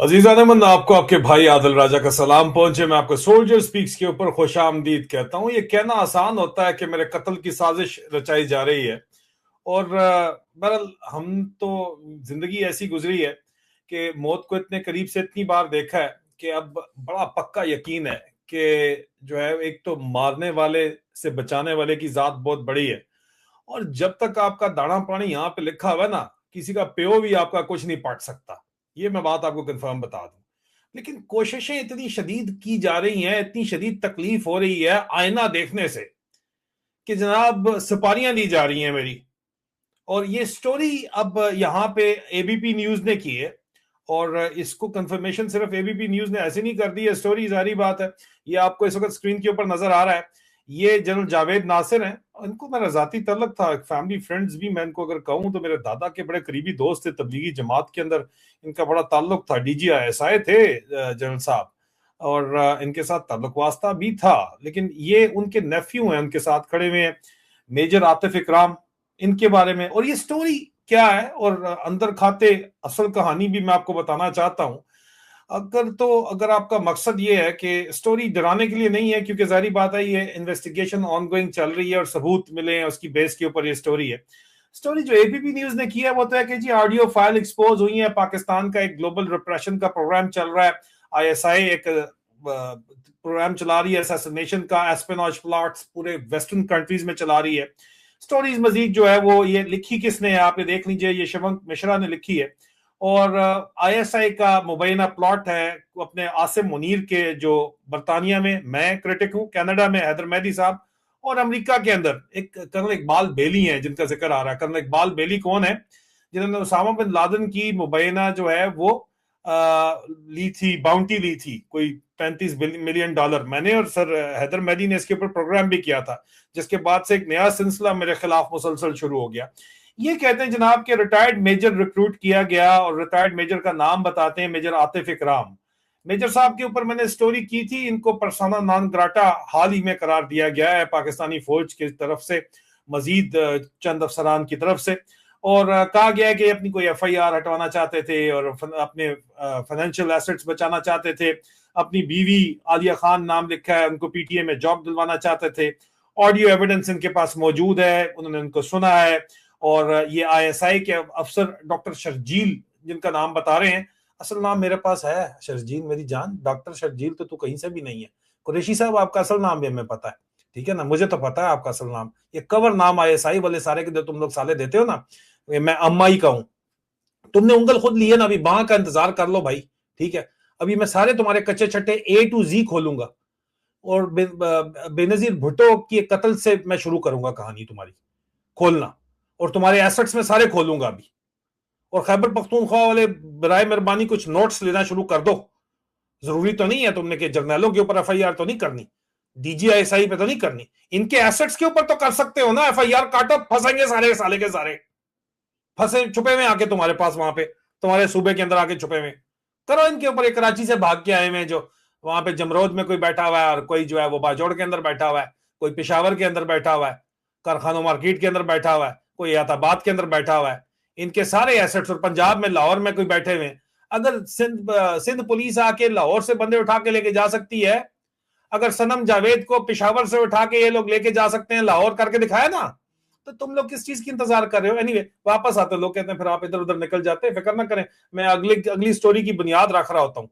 अजीजा नमन, आपको आपके भाई आदिल राजा का सलाम पहुंचे। मैं आपको सोल्जर स्पीक्स के ऊपर खुशामदीद कहता हूं। ये कहना आसान होता है कि मेरे कत्ल की साजिश रचाई जा रही है। और बहरहाल हम तो जिंदगी ऐसी गुजरी है कि मौत को इतने करीब से इतनी बार देखा है कि अब बड़ा पक्का यकीन है कि जो है, एक तो मारने वाले से बचाने वाले की जात बहुत बड़ी है। और जब तक आपका दाना पानी यहाँ पे लिखा हुआ है ना, किसी का प्यो भी आपका कुछ नहीं पाट सकता। ये मैं बात आपको कंफर्म बता दूं। लेकिन कोशिशें इतनी शदीद की जा रही हैं, इतनी शदीद तकलीफ हो रही है आईना देखने से कि जनाब सुपारियां दी जा रही हैं मेरी। और ये स्टोरी अब यहाँ पे एबीपी न्यूज ने की है। और इसको कंफर्मेशन सिर्फ एबीपी न्यूज ने ऐसे नहीं कर दी है, स्टोरी जारी बात है। ये आपको इस वक्त स्क्रीन के ऊपर नजर आ रहा है। ये जनरल जावेद नासिर हैं। इनको मेरा जाती तल्लक था, फैमिली फ्रेंड्स भी, मैं इनको अगर कहूं तो मेरे दादा के बड़े करीबी दोस्त थे तबलीगी जमात के अंदर। इनका बड़ा ताल्लुक था, डीजीआईएसआई थे जनरल साहब। और इनके साथ ताल्लुक वास्ता भी था। लेकिन ये उनके नेफ्यू हैं, उनके साथ खड़े हुए हैं, मेजर आतिफ इकराम। इनके बारे में और ये स्टोरी क्या है और अंदर खाते असल कहानी भी मैं आपको बताना चाहता हूं। अगर आपका मकसद ये है कि स्टोरी डराने के लिए नहीं है, क्योंकि जारी बात है ये इन्वेस्टिगेशन ऑनगोइंग चल रही है और सबूत मिले हैं उसकी बेस के ऊपर ये स्टोरी है। स्टोरी जो एबीपी न्यूज ने किया है वो तो है कि जी ऑडियो फाइल एक्सपोज हुई है, पाकिस्तान का एक ग्लोबल रिप्रेशन का प्रोग्राम चल रहा है। आईएसआई एक प्रोग्राम चला रही है असैसिनेशन का, एस्पेनॉज प्लॉट्स पूरे वेस्टर्न कंट्रीज में चला रही है। स्टोरीज मजीद जो है वो ये लिखी किसने है, आप ये देख लीजिए, ये शिवंक मिश्रा ने लिखी है। और आईएसआई का मुबैना प्लॉट है अपने आसिम मुनीर के, जो बरतानिया में मैं क्रिटिक हूं, कनाडा में हैदर मेहदी साहब, और अमेरिका के अंदर एक कर्नल इकबाल बेली है जिनका जिक्र आ रहा है। कर्नल इकबाल बेली कौन है? जिन्होंने उसामा बिन लादेन की मुबैना जो है वो ली थी, बाउंटी ली थी कोई $35 मिलियन। मैंने और सर हैदर मेहदी ने इसके ऊपर प्रोग्राम भी किया था, जिसके बाद से एक नया सिलसिला मेरे खिलाफ मुसलसल शुरू हो गया। ये कहते हैं जनाब के रिटायर्ड मेजर रिक्रूट किया गया, और रिटायर्ड मेजर का नाम बताते हैं मेजर आतिफ इकराम। मेजर साहब के ऊपर मैंने स्टोरी की थी, इनको पर्सोना नॉन ग्राटा हाल ही में करार दिया गया है पाकिस्तानी फौज की तरफ से, मजीद चंद अफसरान की तरफ से। और कहा गया है कि अपनी कोई एफआईआर हटवाना चाहते थे और अपने फाइनेंशियल एसेट्स बचाना चाहते थे। अपनी बीवी आलिया खान नाम लिखा है, उनको पीटीए में जॉब दिलवाना चाहते थे। ऑडियो एविडेंस इनके पास मौजूद है, उन्होंने उनको सुना है। और ये आईएसआई के अफसर डॉक्टर शर्जील, जिनका नाम बता रहे हैं, असल नाम मेरे पास है शर्जील मेरी जान, डॉक्टर शर्जील तो तू कहीं से भी नहीं है। कुरैशी साहब आपका असल नाम भी हमें पता है, ठीक है ना, मुझे तो पता है आपका असल नाम। ये कवर नाम आईएसआई वाले सारे के तुम लोग साले देते हो ना, मैं अम्मा ही कहूं। तुमने उंगल खुद ली है ना, अभी बां का इंतजार कर लो भाई, ठीक है। अभी मैं सारे तुम्हारे कच्चे छट्टे ए टू जी खोलूंगा, और बेनजीर भुट्टो की कत्ल से मैं शुरू करूंगा कहानी तुम्हारी खोलना, और तुम्हारे एसेट्स में सारे खोलूंगा अभी। और खैबर पख्तूनख्वा वाले बराए मेहरबानी कुछ नोट्स लेना शुरू कर दो। जरूरी तो नहीं है तुमने कि जर्नैलों के ऊपर एफआईआर तो नहीं करनी, डीजीआईएसआई पे तो नहीं करनी, इनके एसेट्स के ऊपर तो कर सकते हो ना एफआईआर। काटो, फंसेंगे सारे साले के सारे, फंसे छुपे हुए आके तुम्हारे पास, वहां पे तुम्हारे सूबे के अंदर आके छुपे हुए। करो इनके ऊपर, एक कराची से भाग के आए हुए जो वहां पे जमरोद में कोई बैठा हुआ है, और कोई जो है वो बाजोड़ के अंदर बैठा हुआ है, कोई पिशावर के अंदर बैठा हुआ है, कारखानों मार्केट के अंदर बैठा हुआ है, कोई याताबाद के अंदर बैठा हुआ है। इनके सारे एसेट्स, और पंजाब में लाहौर में कोई बैठे हुए। अगर सिंध पुलिस आके लाहौर से बंदे उठा के लेके जा सकती है, अगर सनम जावेद को पिशावर से उठा के ये लोग लेके जा सकते हैं, लाहौर करके दिखाया ना, तो तुम लोग किस चीज की इंतजार कर रहे हो? एनीवे, वापस आते लोग कहते हैं फिर आप इधर उधर निकल जाते हैं, फिक्र ना करें, मैं अगली अगली स्टोरी की बुनियाद रख रहा होता हूँ।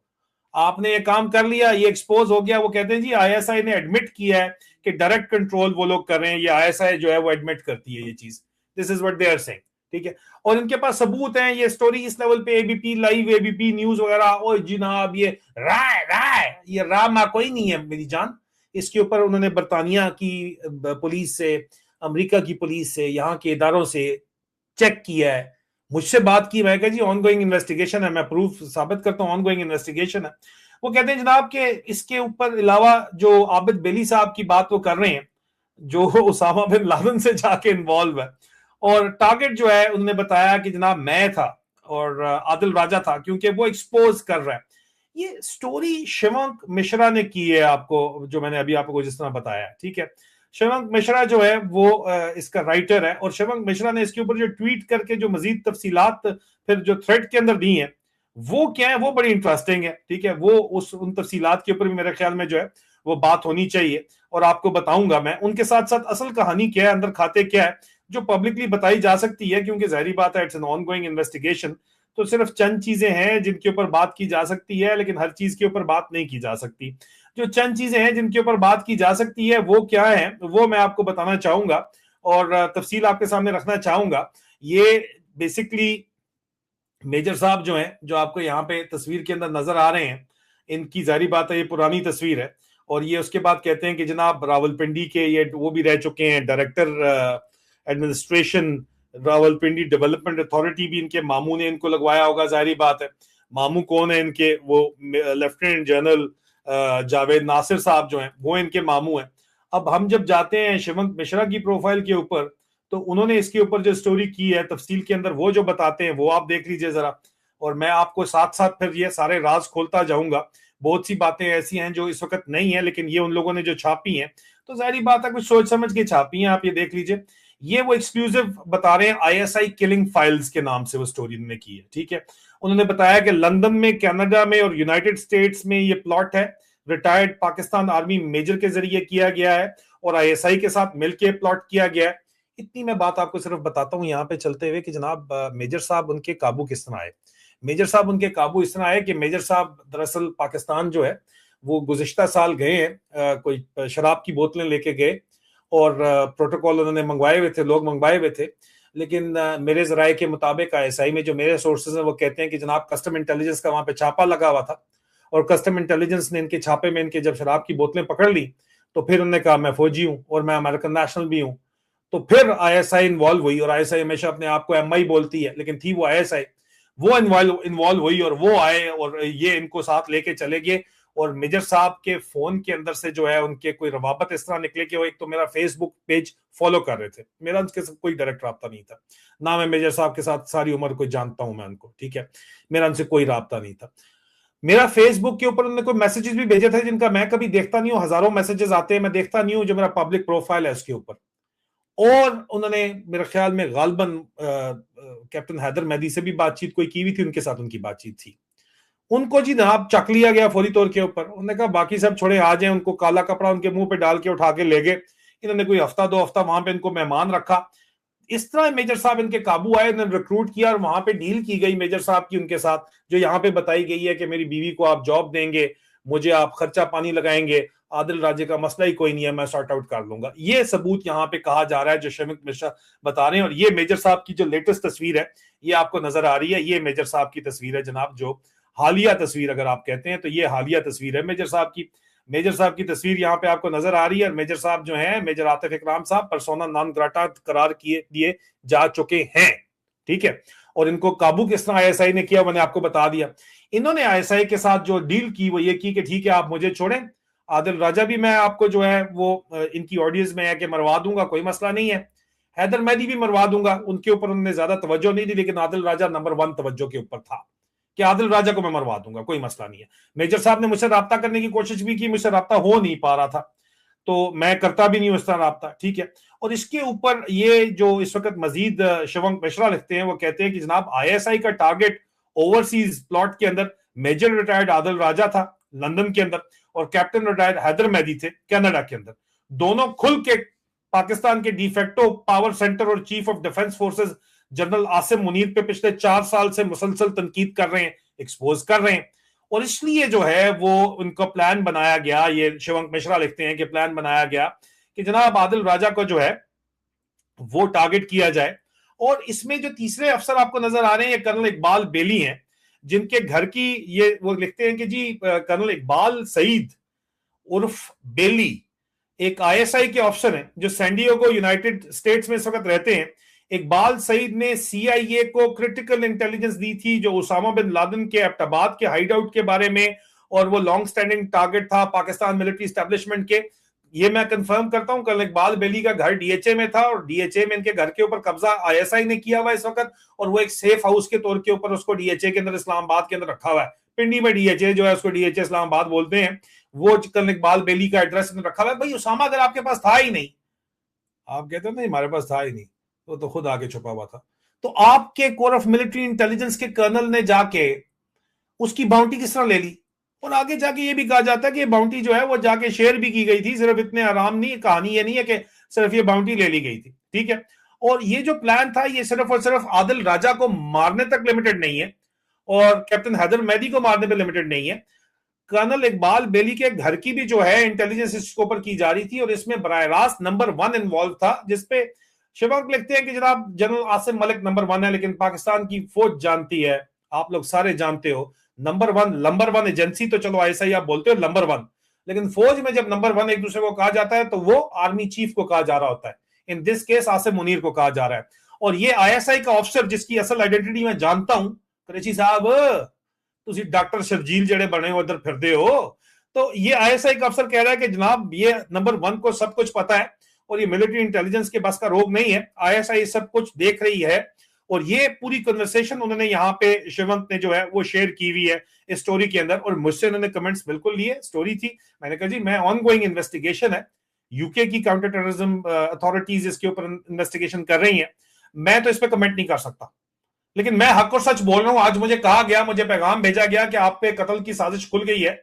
आपने ये काम कर लिया, ये एक्सपोज हो गया। वो कहते हैं जी आईएसआई ने एडमिट किया है कि डायरेक्ट कंट्रोल वो लोग कर रहे हैं, ये आईएसआई जो है वो एडमिट करती है ये चीज। This is what they are saying, ठीक है। और इनके पास सबूत हैं, ये स्टोरी इस लेवल पे एबीपी लाइव, एबीपी न्यूज वगैरह, ओ जनाब ये राय राय, ये रामा कोई नहीं है मेरी जान। इसके ऊपर उन्होंने बरतानिया की पुलिस से, अमेरिका की पुलिस से, यहाँ के इदारों से चेक किया है, मुझसे बात की, मैं कहा जी ऑनगोइंग इन्वेस्टिगेशन है, मैं प्रूफ साबित करता हूँ ऑनगोइंग इन्वेस्टिगेशन है। वो कहते हैं जनाब के इसके ऊपर अलावा जो आबिद बेली साहब की बात वो कर रहे हैं, जो उसामा बिन लादेन से जाके इन्वॉल्व है, और टारगेट जो है उन्होंने बताया कि जनाब मैं था और आदिल राजा था, क्योंकि वो एक्सपोज कर रहा है। ये स्टोरी शिवंक मिश्रा ने की है, आपको जो मैंने अभी आपको जिस तरह बताया, ठीक है। शिवंक मिश्रा जो है वो इसका राइटर है, और शिवंक मिश्रा ने इसके ऊपर जो ट्वीट करके जो मजीद तफसीलात फिर जो थ्रेड के अंदर दी हैं, वो क्या है, वो बड़ी इंटरेस्टिंग है। ठीक है, वो उन तफसीलात के ऊपर भी मेरे ख्याल में जो है वो बात होनी चाहिए, और आपको बताऊंगा मैं उनके साथ साथ असल कहानी क्या है, अंदर खाते क्या है, जो पब्लिकली बताई जा सकती है, क्योंकि जाहिर बात है इट्स एन ऑनगोइंग इन्वेस्टिगेशन। तो सिर्फ चंद चीजें हैं जिनके ऊपर बात की जा सकती है, लेकिन हर चीज के ऊपर बात नहीं की जा सकती। जो चंद चीजें हैं जिनके ऊपर बात की जा सकती है वो क्या है, वो मैं आपको बताना चाहूंगा और तफसील आपके सामने रखना चाहूंगा। ये बेसिकली मेजर साहब जो हैं, जो आपको यहाँ पे तस्वीर के अंदर नजर आ रहे हैं, इनकी जारी बात है ये पुरानी तस्वीर है। और ये उसके बाद कहते हैं कि जनाब रावलपिंडी के ये वो भी रह चुके हैं director administration, Rawalpindi development authority भी इनके मामू ने इनको लगवाया होगा, जारी बात है। मामू कौन है इनके, वो लेफ्टिनेंट जनरल जावेद नासिर साहब जो हैं, वो इनके मामू हैं। अब हम जब जाते हैं शिवंत मिश्रा की प्रोफाइल के ऊपर, तो उन्होंने इसके ऊपर जो स्टोरी की है तफसील के अंदर, वो जो बताते हैं वो आप देख लीजिए जरा, और मैं आपको साथ साथ फिर ये सारे राज खोलता जाऊंगा। बहुत सी बातें ऐसी हैं जो इस वक्त नहीं है, लेकिन ये उन लोगों ने जो छापी हैं, तो जाहिर बात है कुछ सोच समझ के छापी हैं, आप ये देख लीजिए। ये वो एक्सक्लूसिव बता रहे हैं, आईएसआई किलिंग फाइल्स के नाम से वो स्टोरी उन्होंने की है। ठीक है, उन्होंने बताया कि लंदन में, कनाडा में और यूनाइटेड स्टेट्स में ये प्लॉट है, रिटायर्ड पाकिस्तान आर्मी मेजर के जरिए किया गया है और आईएसआई के साथ मिलकर प्लॉट किया गया है। इतनी मैं बात आपको सिर्फ बताता हूं यहाँ पे चलते हुए कि जनाब मेजर साहब उनके काबू किस तरह आए। मेजर साहब उनके काबू इस तरह आए कि मेजर साहब दरअसल पाकिस्तान जो है वो गुज़िश्ता साल गए हैं, कोई शराब की बोतलें लेके गए, और प्रोटोकॉल उन्होंने मंगवाए हुए थे, लोग मंगवाए हुए थे। लेकिन मेरे जराये के मुताबिक आईएसआई में जो मेरे सोर्सेज हैं वो कहते हैं कि जनाब कस्टम इंटेलिजेंस का वहां पे छापा लगा हुआ था, और कस्टम इंटेलिजेंस ने इनके छापे में इनके जब शराब की बोतलें पकड़ ली, तो फिर उन्होंने कहा मैं फौजी हूं और मैं अमेरिकन नेशनल भी हूं। तो फिर आईएसआई इन्वॉल्व हुई, और आईएसआई हमेशा अपने आप को एमआई बोलती है, लेकिन थी वो आईएसआई। वो इन्वॉल्व हुई और वो आए और ये इनको साथ लेके चले गए। और मेजर साहब के फोन के अंदर से जो है उनके कोई रवाबत इस तरह निकले कि वो एक तो मेरा फेसबुक पेज फॉलो कर रहे थे, मेरा उनके साथ कोई डायरेक्ट रहा नहीं था ना, मैं मेजर साहब के साथ सारी उम्र को जानता हूं मैं उनको, ठीक है, मेरा उनसे कोई रहा नहीं था। मेरा फेसबुक के ऊपर उन्होंने कोई मैसेजेस भी भेजे थे जिनका मैं कभी देखता नहीं हूं, हजारों मैसेजेस आते हैं, मैं देखता नहीं हूं, जो मेरा पब्लिक प्रोफाइल है उसके ऊपर। और उन्होंने मेरे ख्याल में गालबन कैप्टन हैदर मेहदी से भी बातचीत कोई की हुई थी, उनके साथ उनकी बातचीत थी। उनको जी जनाब चक लिया गया फौरी तौर के ऊपर, उन्होंने कहा बाकी सब छोड़े आ जाए, उनको काला कपड़ा उनके मुंह पे डाल के उठा के ले गए। इन्होंने कोई हफ्ता दो हफ्ता वहां पे इनको मेहमान रखा। इस तरह मेजर साहब इनके काबू आए, उन्होंने रिक्रूट किया और वहां पे डील की गई मेजर साहब की उनके साथ, जो यहाँ पे बताई गई है कि मेरी बीवी को आप जॉब देंगे, मुझे आप खर्चा पानी लगाएंगे, आदिल राजे का मसला ही कोई नहीं है, मैं सॉर्ट आउट कर लूंगा। ये सबूत यहाँ पे कहा जा रहा है जो शमिक मिश्रा बता रहे हैं। और ये मेजर साहब की जो लेटेस्ट तस्वीर है ये आपको नजर आ रही है, ये मेजर साहब की तस्वीर है जनाब, जो हालिया तस्वीर अगर आप कहते हैं तो ये हालिया तस्वीर है मेजर साहब की। मेजर साहब की तस्वीर यहाँ पे आपको नजर आ रही है। मेजर साहब जो हैं, मेजर आतिफ इकराम साहब पर्सोना नॉन ग्राटा करार किए दिए जा चुके हैं, ठीक है। और इनको काबू किस तरह आईएसआई ने किया मैंने आपको बता दिया। इन्होंने आईएसआई के साथ जो डील की वो ये की कि ठीक है आप मुझे छोड़ें, आदिल राजा भी मैं आपको जो है वो इनकी ऑडियंस में है कि मरवा दूंगा, कोई मसला नहीं है, हैदर मेहदी भी मरवा दूंगा। उनके ऊपर उन्होंने ज्यादा तवज्जो नहीं दी, लेकिन आदिल राजा नंबर 1 तवज्जो के ऊपर था कि आदिल राजा को मैं मरवा दूंगा, कोई मसला नहीं है। मेजर साहब ने मुझसे राब्ता करने की कोशिश भी की, मुझसे राब्ता हो नहीं पा रहा था, तो मैं करता भी नहीं उस तरह राब्ता, ठीक है। और इसके ऊपर ये जो इस वक्त मजीद शिवंक मिश्रा लिखते हैं, वो कहते हैं कि जनाब आईएसआई का टारगेट ओवरसीज प्लॉट के अंदर मेजर रिटायर्ड आदिल राजा था लंदन के अंदर, और कैप्टन रिटायर्ड हैदर मेहदी थे कनाडा के अंदर। दोनों खुल के पाकिस्तान के डिफेक्टो पावर सेंटर और chief of defence forces general Asim Munir पे पिछले 4 साल से मुसलसल तनकीद कर रहे हैं, एक्सपोज कर रहे हैं। और इसलिए जो है वो उनका प्लान बनाया गया, ये शिवंक मिश्रा लिखते हैं कि प्लान बनाया गया कि जनाब आदिल राजा को जो है वो टारगेट किया जाए। और इसमें जो तीसरे अफसर आपको नजर आ रहे हैं ये कर्नल इकबाल बेली हैं, जिनके घर की ये वो लिखते हैं कि जी कर्नल इकबाल सईद उर्फ बेली एक आईएसआई के ऑफिसर हैं जो सैन डिएगो यूनाइटेड स्टेट्स में इस वक्त रहते हैं। इकबाल सईद ने सीआईए को क्रिटिकल इंटेलिजेंस दी थी जो उसामा बिन लादेन के एबटाबाद के हाइडआउट के बारे में, और वो लॉन्ग स्टैंडिंग टारगेट था पाकिस्तान मिलिट्री एस्टेब्लिशमेंट के। ये मैं कंफर्म करता हूं, कर्नल इकबाल बेली का घर डीएचए में था, और डीएचए में इनके घर के ऊपर कब्जा आईएसआई ने किया हुआ इस वक्त, और वो एक सेफ हाउस के तौर के ऊपर उसको डीएचए के अंदर इस्लामाबाद के अंदर रखा हुआ है। पिंडी में डीएचए जो है उसको डीएचए इस्लामाबाद बोलते हैं, वो कर्नल इकबाल बेली का एड्रेस रखा हुआ है। भाई उसामा अगर आपके पास था ही नहीं, आप कहते हैं नहीं हमारे पास था ही नहीं, तो खुद आके छुपा हुआ था। तो आपके कोर ऑफ मिलिट्री इंटेलिजेंस के कर्नल ने जाके उसकी बाउंटी किस तरह ले ली। और आगे जाके ये भी कहा जाता है कि ये बाउंटी जो है वो जाके शेयर भी की गई थी, सिर्फ इतने आराम नहीं, कहानी ये नहीं है कि सिर्फ ये बाउंटी ले ली गई थी, ठीक है। और ये जो प्लान था ये सिर्फ और सिर्फ आदिल राजा को मारने तक लिमिटेड नहीं है और कैप्टन हैदर मेहदी को मारने पर लिमिटेड नहीं है। कर्नल इकबाल बेली के घर की भी जो है इंटेलिजेंस इसके ऊपर की जा रही थी और इसमें बराह रास्त नंबर 1 इन्वॉल्व था, जिसपे शिवक लिखते हैं कि जनाब जनरल आसिम मलिक नंबर 1 है, लेकिन पाकिस्तान की फौज जानती है, आप लोग सारे जानते हो, नंबर वन एजेंसी तो चलो ऐसा ही आप बोलते हो नंबर 1, लेकिन फौज में जब नंबर 1 एक दूसरे को कहा जाता है तो वो आर्मी चीफ को कहा जा रहा होता है। In this case Asim Munir को कहा जा रहा है। और ये आईएसआई का ऑफिसर जिसकी असल आइडेंटिटी मैं जानता हूं, कुरैशी साहब तुसी डॉक्टर शर्जील जड़े बने हो उधर फिरते हो, तो ये आईएसआई का अफसर कह रहा है कि जनाब ये नंबर 1 को सब कुछ पता है और ये मिलिट्री इंटेलिजेंस के बस का रोग नहीं है, आईएसआई सब कुछ देख रही है। और ये पूरी कन्वर्सेशन उन्होंने यहाँ पे शिवंत ने जो है वो शेयर की हुई है इस स्टोरी के अंदर, और मुझसे उन्होंने कमेंट्स बिल्कुल लिए, स्टोरी थी, मैंने कहा जी मैं ऑन गोइंग इन्वेस्टिगेशन है, यूके की काउंटर टेररिज्म अथॉरिटीज इसके ऊपर इन्वेस्टिगेशन कर रही है, मैं तो इस पर कमेंट नहीं कर सकता, लेकिन मैं हक और सच बोल रहा हूं। आज मुझे कहा गया, मुझे पैगाम भेजा गया कि आप पे कत्ल की साजिश खुल गई है।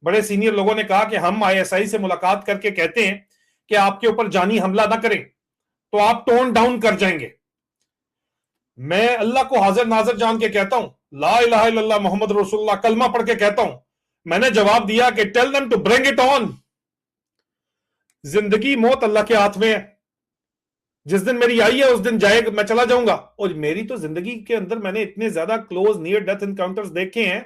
बड़े सीनियर लोगों ने कहा कि हम आईएसआई से मुलाकात करके कहते हैं कि आपके ऊपर जानी हमला ना करें तो आप टोन डाउन कर जाएंगे। मैं अल्लाह को हाजिर नाजिर जान के कहता हूं, ला इलाहा इल्लल्लाह मोहम्मद रसूलुल्लाह कलमा पढ़ के कहता हूं, मैंने जवाब दिया कि tell them to bring it on. जिंदगी मौत अल्लाह के हाथ में है, जिस दिन मेरी आई है उस दिन जाएगा, मैं चला जाऊंगा। और मेरी तो जिंदगी के अंदर मैंने इतने ज्यादा क्लोज नियर डेथ एनकाउंटर्स देखे हैं,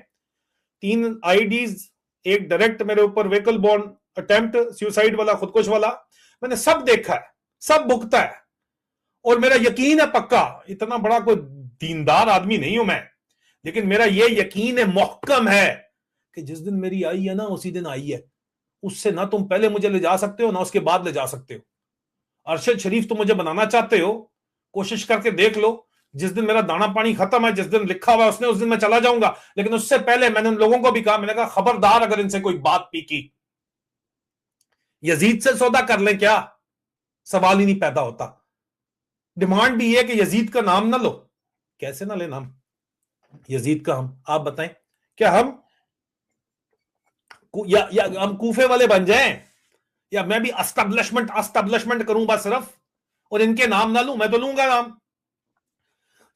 3 आईडीज, एक डायरेक्ट मेरे ऊपर व्हीकल बॉर्न अटेम्प्ट, सुसाइड वाला, खुदकुश वाला, मैंने सब देखा है, सब भुगता है। और मेरा यकीन है पक्का, इतना बड़ा कोई दीनदार आदमी नहीं हूं मैं, लेकिन मेरा ये यकीन है, मुहक्कम है, कि जिस दिन मेरी आई है ना उसी दिन आई है, उससे ना तुम पहले मुझे ले जा सकते हो ना उसके बाद ले जा सकते हो। अरशद शरीफ तो मुझे बनाना चाहते हो, कोशिश करके देख लो, जिस दिन मेरा दाना पानी खत्म है, जिस दिन लिखा हुआ है उसने, उस दिन मैं चला जाऊंगा। लेकिन उससे पहले मैंने उन लोगों को भी कहा, मैंने कहा खबरदार अगर इनसे कोई बात पी की, यजीद से सौदा कर ले, क्या सवाल ही नहीं पैदा होता। डिमांड भी है कि यजीद का नाम ना लो। कैसे ना ले नाम यजीद का हम, आप बताएं, क्या हम या हम कूफे वाले बन जाएं, या मैं भी अस्टैब्लिशमेंट करूं बस सिर्फ, और इनके नाम ना लूं, मैं तो लूंगा नाम।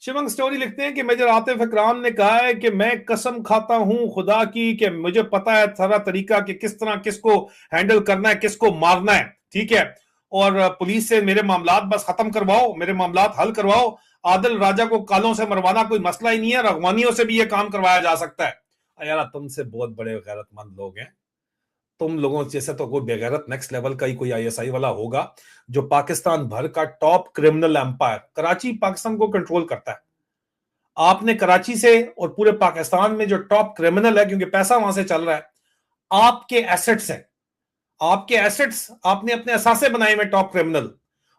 शिवंग स्टोरी लिखते हैं कि मेजर आतिफ इकराम ने कहा है कि मैं कसम खाता हूं खुदा की कि मुझे पता है सारा तरीका कि किस तरह किसको हैंडल करना है, किसको मारना है, ठीक है। और पुलिस से मेरे मामलात बस खत्म करवाओ, मेरे मामलात हल करवाओ। आदिल राजा को कालों से मरवाना कोई मसला ही नहीं है, रगवानियों से भी ये काम करवाया जा सकता है। यार तुमसे बहुत बड़े गैरतमंद लोग हैं, तुम लोगों जैसे तो कोई बेगैरत नेक्स्ट लेवल का ही कोई आईएसआई वाला होगा जो पाकिस्तान भर का top criminal empire, Karachi Pakistan को कंट्रोल करता है। आपने कराची से और पूरे पाकिस्तान में जो टॉप क्रिमिनल है, क्योंकि पैसा वहां से चल रहा है, आपके एसेट्स हैं, आपके एसेट्स, आपने अपने असासे बनाए हुए टॉप क्रिमिनल।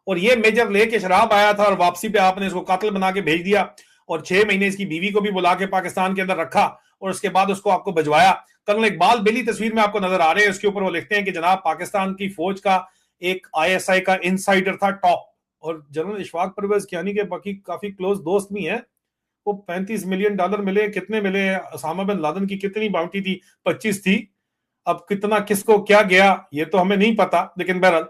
और ये मेजर लेके शराब आया था और वापसी पे आपने इसको कातिल बना के भेज दिया, और 6 महीने इसकी बीवी को भी बुला के पाकिस्तान के अंदर रखा, और उसके बाद उसको आपको भिजवाया। कर्नल इकबाल बेली तस्वीर में आपको नजर आ रहे हैं, उसके ऊपर वो लिखते हैं कि जनाब पाकिस्तान की फौज का एक आईएसआई का इनसाइडर था टॉप, और जनरल इशफाक परवेज कियानी के बाकी काफी क्लोज दोस्त भी हैं। वो $35 मिलियन मिले, कितने मिले, उसामा बिन लादेन की कितनी बाउंटी थी, 25 थी, अब कितना किसको क्या गया ये तो हमें नहीं पता। लेकिन बहरहाल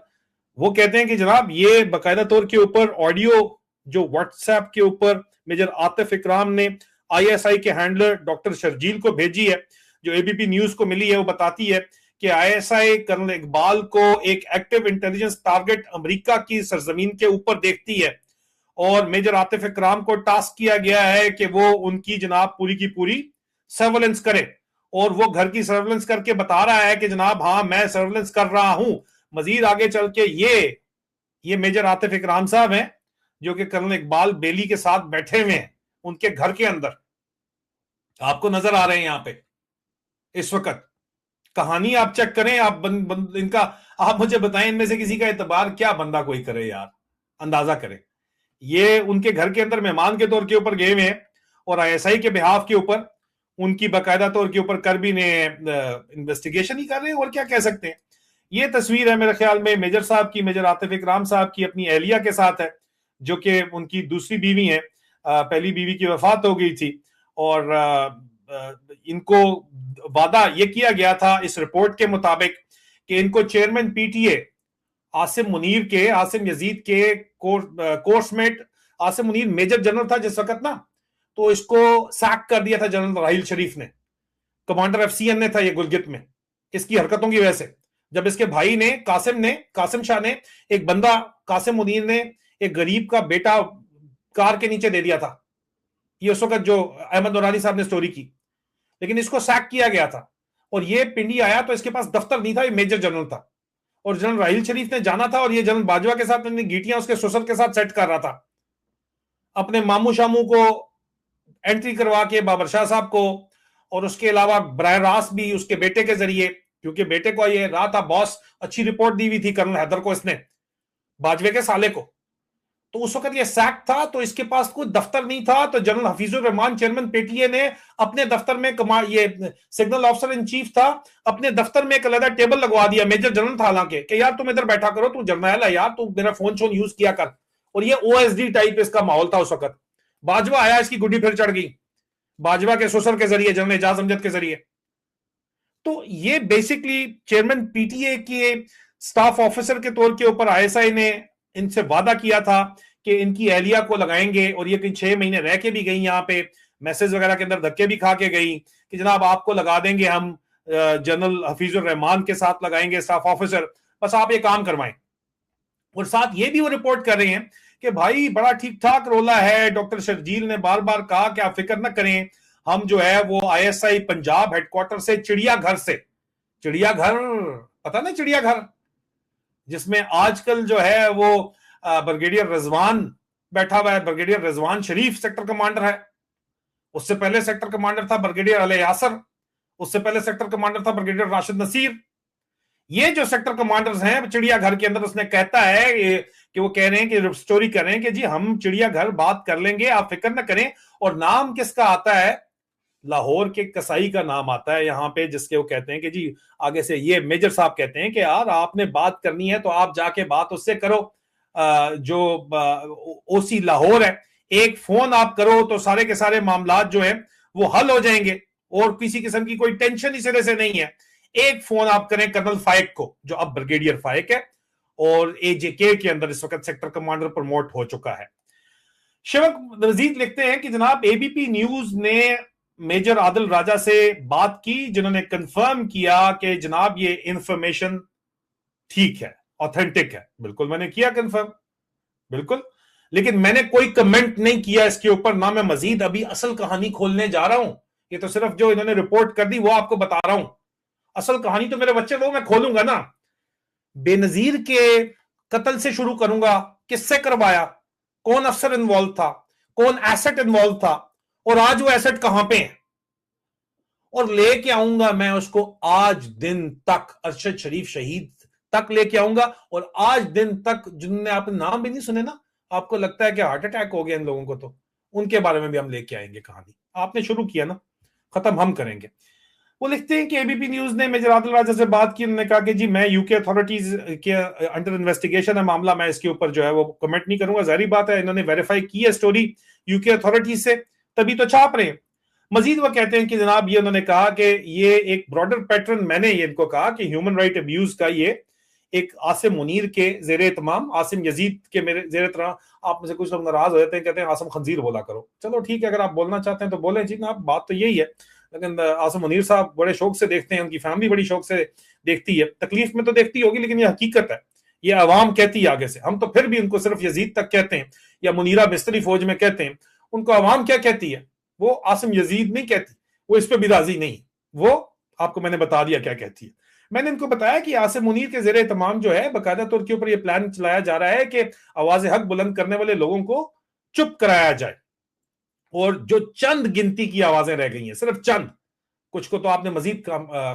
वो कहते हैं कि जनाब ये बाकायदा तौर के ऊपर ऑडियो जो व्हाट्सएप के ऊपर मेजर आतिफ इकराम ने आईएसआई के हैंडलर डॉक्टर शर्जील को भेजी है, जो एबीपी न्यूज को मिली है, वो बताती है कि आईएसआई कर्नल इकबाल को एक एक्टिव इंटेलिजेंस टारगेट अमेरिका की सरजमीन के ऊपर देखती है, और मेजर आतिफ इकराम को टास्क किया गया है कि वो उनकी जनाब पूरी की पूरी सर्वेलेंस करे। और वो घर की सर्वेलेंस करके बता रहा है कि जनाब हाँ मैं सर्वेलेंस कर रहा हूं। मजीद आगे चल के ये मेजर आतिफ इकराम साहब हैं जो कि कर्नल इकबाल बेली के साथ बैठे हुए हैं उनके घर के अंदर, आपको नजर आ रहे हैं यहां पे इस वक्त। कहानी आप चेक करें, आप इनका आप मुझे बताएं इनमें से किसी का एतबार क्या बंदा कोई करे यार, अंदाजा करें। ये उनके घर के अंदर मेहमान के तौर के ऊपर गए हुए हैं, और आईएसआई के बिहाफ के ऊपर उनकी बाकायदा तौर के ऊपर कर भी ने इन्वेस्टिगेशन ही कर रहे हैं, और क्या कह सकते हैं। ये तस्वीर है मेरे ख्याल में मेजर साहब की, मेजर आतिफ इकराम साहब की अपनी एहलिया के साथ है, जो कि उनकी दूसरी बीवी है। पहली बीवी की वफात हो गई थी, और इनको वादा ये किया गया था इस रिपोर्ट के मुताबिक कि इनको चेयरमैन पीटीए आसिम यजीद के coursemate, Asim Munir major general था जिस वक्त ना, तो इसको सैक कर दिया था जनरल राहिल शरीफ ने, कमांडर एफसीएन ने था ये गुलगित में, इसकी हरकतों की वजह से। जब इसके भाई ने कासिम शाह ने एक बंदा, कासिम मुनीर ने एक गरीब का बेटा कार के नीचे दे दिया था, ये उस वक्त जो अहमद नूरानी साहब ने स्टोरी की, लेकिन इसको सैक किया गया था और ये पिंडी आया तो इसके पास दफ्तर नहीं था, ये मेजर जनरल था और जनरल राहिल शरीफ ने जाना था और ये जनरल बाजवा के साथ गीटियां उसके ससुर के साथ सेट कर रहा था, अपने मामू शामू को एंट्री करवा के, बाबर शाह साहब को, और उसके अलावा बराह रास्त भी उसके बेटे के जरिए, क्योंकि बेटे को ये रहा था बॉस, अच्छी रिपोर्ट दी हुई थी कर्नल हैदर को इसने, बाजवे के साले को, तो उस वक्त ये सैक था तो इसके पास कोई दफ्तर नहीं था, तो general Hafeezur Rahman chairman PTA ने अपने दफ्तर में, ये सिग्नल ऑफिसर इन चीफ था, अपने दफ्तर में एक अलग टेबल लगवा दिया, मेजर जनरल था हालांकि, कि यार तुम इधर बैठा करो, तू जर्नल है यार, तू मेरा फोन शोन यूज किया कर, और ये ओएसडी टाइप इसका माहौल था उस वक्त। बाजवा आया, इसकी गुड्डी फिर चढ़ गई बाजवा के ससुर के जरिए, जनरल एजाज अमजद के जरिए। तो ये बेसिकली चेयरमैन पीटीए के स्टाफ ऑफिसर के तौर के ऊपर आईएसआई ने इनसे वादा किया था कि इनकी एहलिया को लगाएंगे, और ये कहीं 6 महीने रह के भी गई, यहाँ पे मैसेज वगैरह के अंदर धक्के भी खा के गई कि जनाब आपको लगा देंगे हम, जनरल हफीजुर रहमान के साथ लगाएंगे स्टाफ ऑफिसर, बस आप ये काम करवाएं। और साथ ये भी वो रिपोर्ट कर रहे हैं कि भाई बड़ा ठीक ठाक रोला है, डॉक्टर शर्जील ने बार बार कहा कि आप फिक्र ना करें, हम जो है वो आईएसआई पंजाब हेडक्वार्टर से चिड़ियाघर पता ना, चिड़ियाघर जिसमें आजकल जो है वो ब्रिगेडियर रिजवान बैठा हुआ है, ब्रिगेडियर रिजवान शरीफ सेक्टर कमांडर है, उससे पहले सेक्टर कमांडर था ब्रिगेडियर अली यासर, उससे पहले सेक्टर कमांडर था ब्रिगेडियर राशिद नसीर। ये जो सेक्टर कमांडर्स हैं चिड़ियाघर के अंदर, उसने कहता है कि वो कह रहे हैं कि स्टोरी कर रहे हैं कि जी हम चिड़ियाघर बात कर लेंगे, आप फिक्र ना करें। और नाम किसका आता है? लाहौर के कसाई का नाम आता है यहाँ पे, जिसके वो कहते हैं कि जी आगे से ये मेजर साहब कहते हैं कि यार आपने बात करनी है तो आप जाके बात उससे करो, जो ओसी लाहौर है, एक फोन आप करो तो सारे के सारे मामलात जो है वो हल हो जाएंगे, और किसी किस्म की कोई टेंशन इस तरह से नहीं है। एक फोन आप करें कर्नल फाइक को, जो अब ब्रिगेडियर फाइक है और एजेके के अंदर इस वक्त सेक्टर कमांडर प्रमोट हो चुका है। शिवक मजीद लिखते हैं कि जनाब एबीपी न्यूज ने मेजर आदिल राजा से बात की, जिन्होंने कंफर्म किया कि जनाब ये इंफॉर्मेशन ठीक है, ऑथेंटिक है। बिल्कुल मैंने किया कंफर्म, बिल्कुल, लेकिन मैंने कोई कमेंट नहीं किया इसके ऊपर, ना मैं मजीद अभी असल कहानी खोलने जा रहा हूं। ये तो सिर्फ जो इन्होंने रिपोर्ट कर दी वो आपको बता रहा हूं, असल कहानी तो मेरे बच्चे वो मैं खोलूंगा ना। बेनजीर के कत्ल से शुरू करूंगा, किससे करवाया, कौन अफसर इन्वॉल्व था, कौन एसेट इन्वॉल्व था, और आज वो एसेट कहां पे है, और लेके आऊंगा मैं उसको आज दिन तक, अरशद शरीफ शहीद तक लेके आऊंगा। और आज दिन तक जिनने आपने नाम भी नहीं सुने ना, आपको लगता है कि हार्ट अटैक हो गया इन लोगों को, तो उनके बारे में भी हम लेके आएंगे कहानी। आपने शुरू किया ना, खत्म हम करेंगे। वो लिखते हैं कि एबीपी न्यूज ने मेजर आदिल राजा से बात की, उन्होंने कहा कि जी मैं यूके अथॉरिटीज के अंडर इन्वेस्टिगेशन है मामला, मैं इसके ऊपर जो है वो कमेंट नहीं करूंगा। जाहिर बात है इन्होंने वेरीफाई की है स्टोरी यूके अथॉरिटीज से, तभी तो छाप रहे हैं। मजीद वो कहते हैं कि जनाब ये उन्होंने कहा कि ये एक ब्रॉडर पैटर्न, मैंने ये इनको कहा कि ह्यूमन राइट अब्यूज का ये एक आसिम मुनीर के जेर एहतमाम, आसिम यजीद के मेरे जेर एहतमाम, आप में से कुछ लोग नाराज हो जाते हैं, कहते हैं आसिम खंजीर बोला करो। चलो ठीक है, अगर आप बोलना चाहते हैं तो बोलें जी ना, बात तो यही है। लेकिन आसिम मुनीर साहब बड़े शौक से देखते हैं, उनकी फैमिली बड़ी शौक से देखती है, तकलीफ में तो देखती होगी, लेकिन ये हकीकत है, ये अवाम कहती है आगे से। हम तो फिर भी उनको सिर्फ यजीद तक कहते हैं या मुनीरा मिस्त्री फौज में कहते हैं, उनको अवाम क्या कहती है, वो आसिम यजीद नहीं कहती, वो इस पर भी राजी नहीं, वो आपको मैंने बता दिया क्या कहती है। मैंने इनको बताया कि आसिम मुनीर के जेरे तमाम जो है बाकायदा तौर के ऊपर ये प्लान चलाया जा रहा है कि आवाज हक बुलंद करने वाले लोगों को चुप कराया जाए, और जो चंद गिनती की आवाजें रह गई हैं, सिर्फ चंद, कुछ को तो आपने मजीद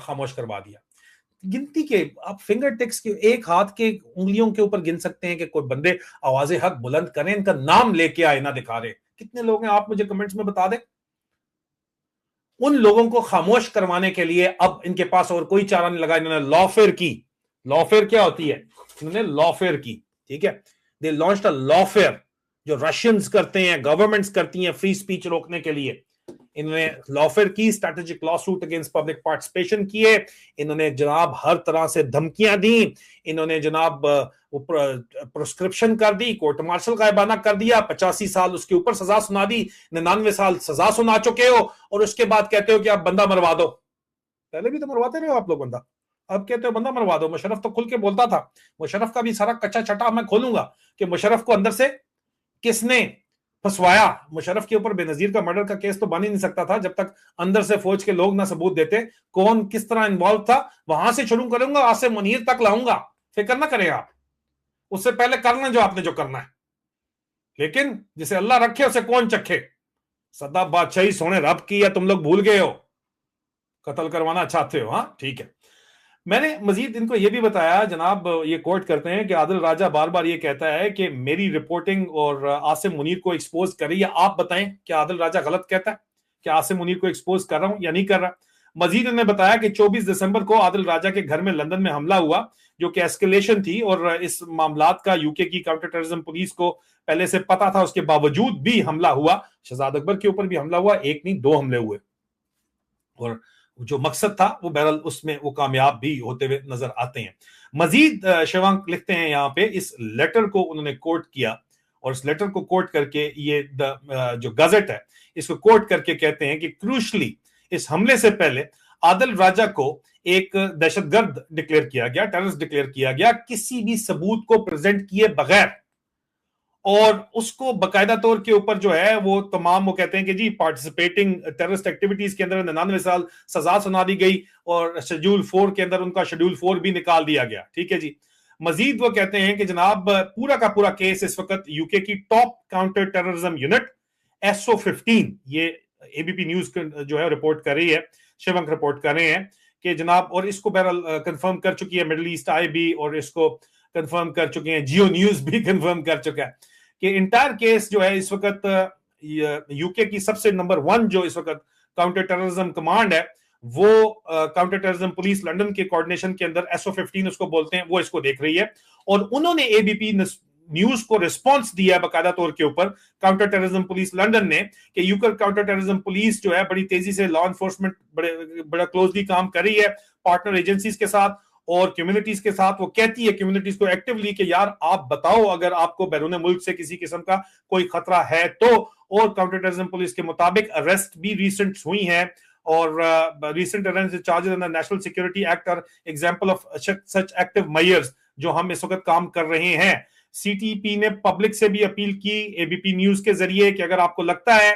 खामोश करवा दिया। गिनती के आप फिंगर टिप्स के एक हाथ के उंगलियों के ऊपर गिन सकते हैं कि कोई बंदे आवाजें हक बुलंद करें, इनका नाम लेके आए ना दिखा रहे। कितने लोग हैं आप मुझे कमेंट्स में बता दें। उन लोगों को खामोश करवाने के लिए अब इनके पास और कोई चारा नहीं लगा, इन्होंने लॉफेयर की। लॉफेयर क्या होती है? इन्होंने लॉफेयर की, ठीक है, दे लॉन्च्ड अ लॉफेयर, जो रशियंस करते हैं, गवर्नमेंट्स करती हैं फ्री स्पीच रोकने के लिए। इन्होंने लॉफेयर की, strategic law suit against public participation किए, इन्होंने जनाब हर तरह से धमकियां दी, इन्होंने जनाब प्रोस्क्रिप्शन कर दी, कोर्ट मार्शल गायबाना कर दिया, 85 साल उसके ऊपर सजा सुना दी, 99 साल सजा सुना चुके हो, और उसके बाद कहते हो कि आप बंदा मरवा दो। पहले भी तो मरवाते रहे हो आप लोग बंदा, अब कहते हो बंदा मरवा दो। मुशर्रफ तो खुल के बोलता था, मुशर्रफ का भी सारा कच्चा छटा मैं खोलूंगा कि मुशर्रफ को अंदर से किसने फंसवाया। मुशर्रफ के ऊपर बेनजीर का मर्डर का केस तो बन ही नहीं सकता था जब तक अंदर से फौज के लोग ना सबूत देते कौन किस तरह इन्वॉल्व था। वहां से शुरू करूंगा, आसिम मुनीर तक लाऊंगा, फिक्र ना करें आप, उससे पहले करना जो आपने जो करना है। लेकिन जिसे अल्लाह रखे उसे कौन चखे, सदा बादशाही सोने रब की है, तुम लोग भूल गए हो, कत्ल करवाना चाहते हो। हाँ ठीक है। मैंने मजीद इनको यह भी बताया, जनाब ये कोट करते हैं कि आदिल राजा बार बार ये कहता है कि मेरी रिपोर्टिंग और आसिम मुनीर को एक्सपोज कर रही है। आप बताएं कि आदिल राजा गलत कहता है कि आसिम मुनीर को एक्सपोज कर रहा हूं या नहीं कर रहा। मजीद उन्होंने बताया कि 24 दिसंबर को आदिल राजा के घर में लंदन में हमला हुआ, जो कि एस्केलेशन थी, और इस मामलात का यूके की काउंटर टेररिज्म पुलिस को पहले से पता था, उसके बावजूद भी हमला हुआ। शहजाद अकबर के ऊपर भी हमला हुआ, एक नहीं 2 हमले हुए, और जो मकसद था वो बहरहाल उसमें वो कामयाब भी होते हुए नजर आते हैं। मजीद शिवांक लिखते हैं यहाँ पे, इस लेटर को उन्होंने कोट किया, और इस लेटर को कोट करके ये जो गजट है इसको कोट करके कहते हैं कि क्रूशली इस हमले से पहले आदिल राजा को एक दहशतगर्द डिक्लेयर किया गया, टेररिस्ट डिक्लेयर किया गया, किसी भी सबूत को प्रेजेंट किए बगैर, और उसको बकायदा तौर के ऊपर जो है वो तमाम, वो कहते हैं कि जी पार्टिसिपेटिंग टेररिस्ट एक्टिविटीज के अंदर 99 साल सजा सुना दी गई, और शेड्यूल 4 के अंदर उनका शेड्यूल 4 भी निकाल दिया गया। ठीक है जी। मजीद वो कहते हैं कि जनाब पूरा का पूरा केस इस वक्त यूके की top counter terrorism unit SO15, ये एबीपी न्यूज जो है रिपोर्ट कर रही है, शिवंक रिपोर्ट कर रहे हैं कि जनाब, और इसको बहरहाल कंफर्म कर चुकी है मिडिल ईस्ट आई भी, और इसको कंफर्म कर चुके हैं जियो न्यूज भी कंफर्म कर चुका है कि इंटायर केस जो है इस वक्त यूके की सबसे नंबर 1 जो इस वक्त काउंटर टेररिज्म कमांड है, वो काउंटर टेररिज्म पुलिस लंदन के कोऑर्डिनेशन के अंदर SO15 उसको बोलते हैं, वो इसको देख रही है। और उन्होंने एबीपी न्यूज को रिस्पांस दिया बकायदा तौर के ऊपर काउंटर टेररिज्म पुलिस लंदन ने, कि यूके काउंटर टेररिज्म पुलिस जो है बड़ी तेजी से लॉ एनफोर्समेंट बड़ा क्लोजली काम कर रही है पार्टनर एजेंसीज के साथ और कम्युनिटीज के साथ। वो कहती है कम्युनिटीज को एक्टिवली कि यार आप बताओ अगर आपको बैरून मुल्क से किसी किस्म का कोई खतरा है तो। और काउंटर टेररिज्म पुलिस के मुताबिक अरेस्ट भी रिसेंट हुई है, और recent arrest charges under National Security Act are example of such active measures जो हम इस वक्त काम कर रहे हैं। सीटीपी ने पब्लिक से भी अपील की एबीपी न्यूज के जरिए कि अगर आपको लगता है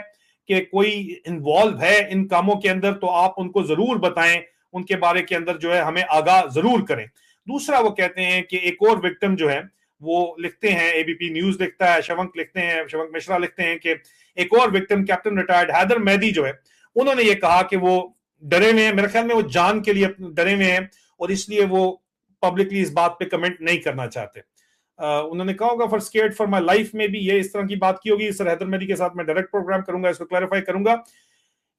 कि कोई इन्वॉल्व है इन कामों के अंदर तो आप उनको जरूर बताएं, उनके बारे के अंदर जो है हमें आगाह जरूर करें। दूसरा वो कहते हैं कि एक और विक्टिम जो है, वो लिखते हैं, एबीपी न्यूज लिखता है, शवंक लिखते हैं, शवंक मिश्रा लिखते हैं कि एक और victim captain retired Haider Mehdi जो है, उन्होंने ये कहा कि वो डरे हुए हैं, मेरे ख्याल में वो जान के लिए डरे हुए हैं, और इसलिए वो पब्लिकली इस बात पे कमेंट नहीं करना चाहते। उन्होंने कहा होगा for scared for my life में भी ये इस तरह की बात की होगी। सर हैदर मेहदी के साथ मैं डायरेक्ट प्रोग्राम करूंगा, इसको क्लैरिफाई करूंगा।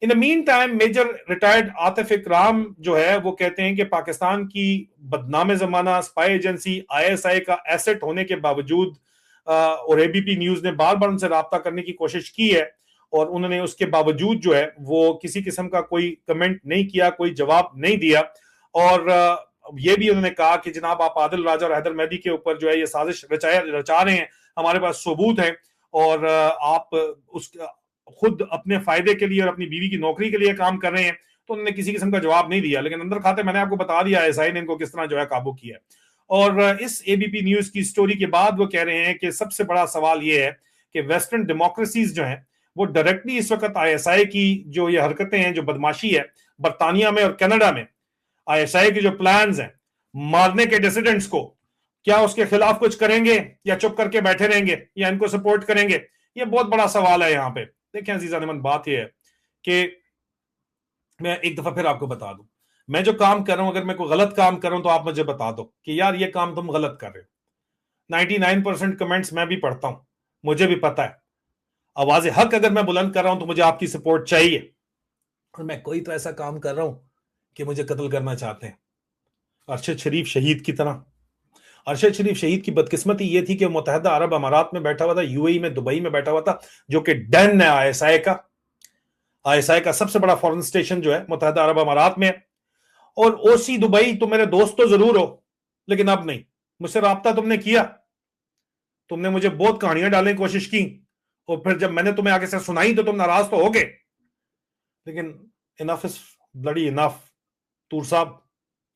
In the meantime major retired Atif Ikram जो है वो कहते हैं कि पाकिस्तान की बदनाम जमाना स्पाई एजेंसी ISI का एसेट होने के बावजूद, और एबीपी न्यूज ने बार बार उनसे राब्ता करने की कोशिश की है, और उन्होंने उसके बावजूद जो है वो किसी किस्म का कोई कमेंट नहीं किया, कोई जवाब नहीं दिया। और ये भी उन्होंने कहा कि जनाब आप आदिल राजा और हैदर मेहदी के ऊपर जो है ये साजिश रचा रहे हैं, हमारे पास सबूत है, और आप उस खुद अपने फायदे के लिए और अपनी बीवी की नौकरी के लिए काम कर रहे हैं। तो उन्होंने किसी किस्म का जवाब नहीं दिया, लेकिन अंदर खाते मैंने आपको बता दिया ISI ने इनको किस तरह जो है काबू किया। और इस एबीपी न्यूज की स्टोरी के बाद वो कह रहे हैं कि सबसे बड़ा सवाल ये है कि वेस्टर्न डेमोक्रेसीज जो हैं वो डायरेक्टली इस वक्त ISI की जो ये हरकतें हैं, जो बदमाशी है बरतानिया में और कनाडा में, ISI के जो प्लान्स हैं मारने के डिसिडेंट्स को, क्या उसके खिलाफ कुछ करेंगे या चुप करके बैठे रहेंगे या इनको सपोर्ट करेंगे? ये बहुत बड़ा सवाल है यहाँ पे। देखें अजीजा नेमन, बात यह है कि मैं एक दफा फिर आपको बता दूं, मैं जो काम कर रहा हूं, अगर मैं कोई गलत काम कर रहा हूं तो आप मुझे बता दो कि यार ये काम तुम गलत कर रहे हो। 99% कमेंट्स मैं भी पढ़ता हूं, मुझे भी पता है आवाज हक अगर मैं बुलंद कर रहा हूं तो मुझे आपकी सपोर्ट चाहिए। और मैं कोई तो ऐसा काम कर रहा हूं कि मुझे कत्ल करना चाहते हैं, अरशद शरीफ शहीद की तरह। अरशद शरीफ शहीद की बदकिस्मती ये थी कि मुत्तहिदा अरब अमारात में बैठा हुआ था, UAE में, दुबई में बैठा हुआ था, जो कि डन है ISI का। आईएसआई का सबसे बड़ा फॉरेन स्टेशन जो है मुत्तहदा अरब अमारात में है। और ओसी दुबई, तुम मेरे दोस्त तो जरूर हो, लेकिन अब नहीं। मुझसे राब्ता तुमने किया, तुमने मुझे बहुत कहानियां डालने की कोशिश की, और फिर जब मैंने तुम्हें आगे से सुनाई तो तुम नाराज तो हो गए। लेकिन इनफ इज ब्लडी इनफ। तूर साहब,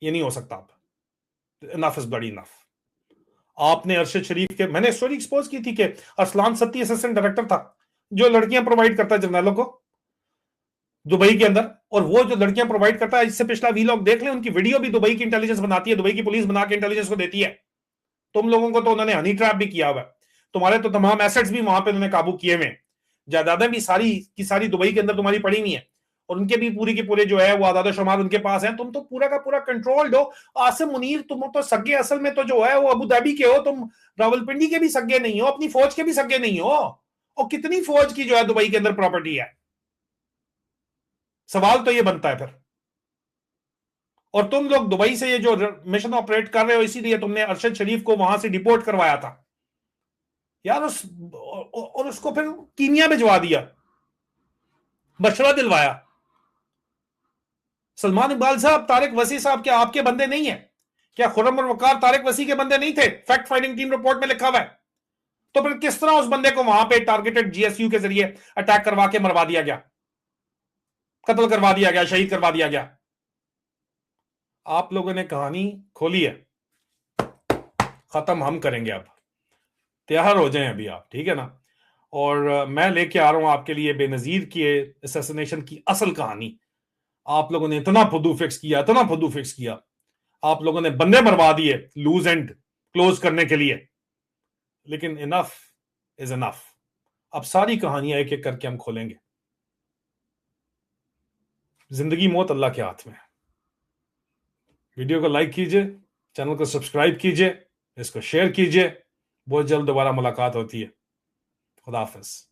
ये नहीं हो सकता। अब इनफ इज ब्लडी इनफ। आपने अरशद शरीफ के, मैंने स्टोरी एक्सपोज की थी कि अरसलान सत्ती असिस्टेंट डायरेक्टर था जो लड़कियां प्रोवाइड करता है जर्नलों को दुबई के अंदर। और वो जो लड़कियां प्रोवाइड करता है, इससे पिछला वीलॉग देख लें, उनकी वीडियो भी दुबई की इंटेलिजेंस बनाती है, दुबई की पुलिस बना के इंटेलिजेंस को देती है। तुम लोगों को तो उन्होंने हनी ट्रैप भी किया हुआ है। तुम्हारे तो तमाम एसेट्स भी वहां पे उन्होंने काबू किए हुए हैं। जायदादें भी सारी की सारी दुबई के अंदर तुम्हारी पड़ी हुई है, और उनके भी पूरी के पूरे जो है वो आदाद शुमार उनके पास है। तुम तो पूरा का पूरा कंट्रोल्ड हो। आसिम मुनीर, तुम तो सगे असल में तो जो है वो अबू धाबी के हो, तुम रावलपिंडी के भी सगे नहीं हो, अपनी फौज के भी सगे नहीं हो। और कितनी फौज की जो है दुबई के अंदर प्रॉपर्टी है? सवाल तो ये बनता है फिर। और तुम लोग दुबई से ये जो मिशन ऑपरेट कर रहे हो, इसीलिए तुमने अरशद शरीफ को वहां से डिपोर्ट करवाया था यार। और उसको फिर कीनिया भिजवा दिया, बशरा दिलवाया। सलमान इकबाल साहब, तारिक वसी साहब क्या आपके बंदे नहीं है? क्या खुर्रम और वकार तारिक वसी के बंदे नहीं थे? फैक्ट फाइंडिंग टीम रिपोर्ट में लिखा हुआ है। तो फिर किस तरह उस बंदे को वहां पे टारगेटेड जीएसयू के जरिए अटैक करवा के मरवा दिया गया, कत्ल करवा दिया गया, शहीद करवा दिया गया? आप लोगों ने कहानी खोली है, खत्म हम करेंगे। अब तैयार हो जाएं अभी आप, ठीक है ना? और मैं लेके आ रहा हूं आपके लिए बेनजीर की असैसिनेशन की असल कहानी। आप लोगों ने इतना फुदू फिक्स किया, इतना फुदू फिक्स किया, आप लोगों ने बंदे मरवा दिए लूज एंड क्लोज करने के लिए। लेकिन इनफ इज इनफ। अब सारी कहानियां एक एक करके हम खोलेंगे। जिंदगी मौत अल्लाह के हाथ में है। वीडियो को लाइक कीजिए, चैनल को सब्सक्राइब कीजिए, इसको शेयर कीजिए। बहुत जल्द दोबारा मुलाकात होती है। खुदा हाफिज।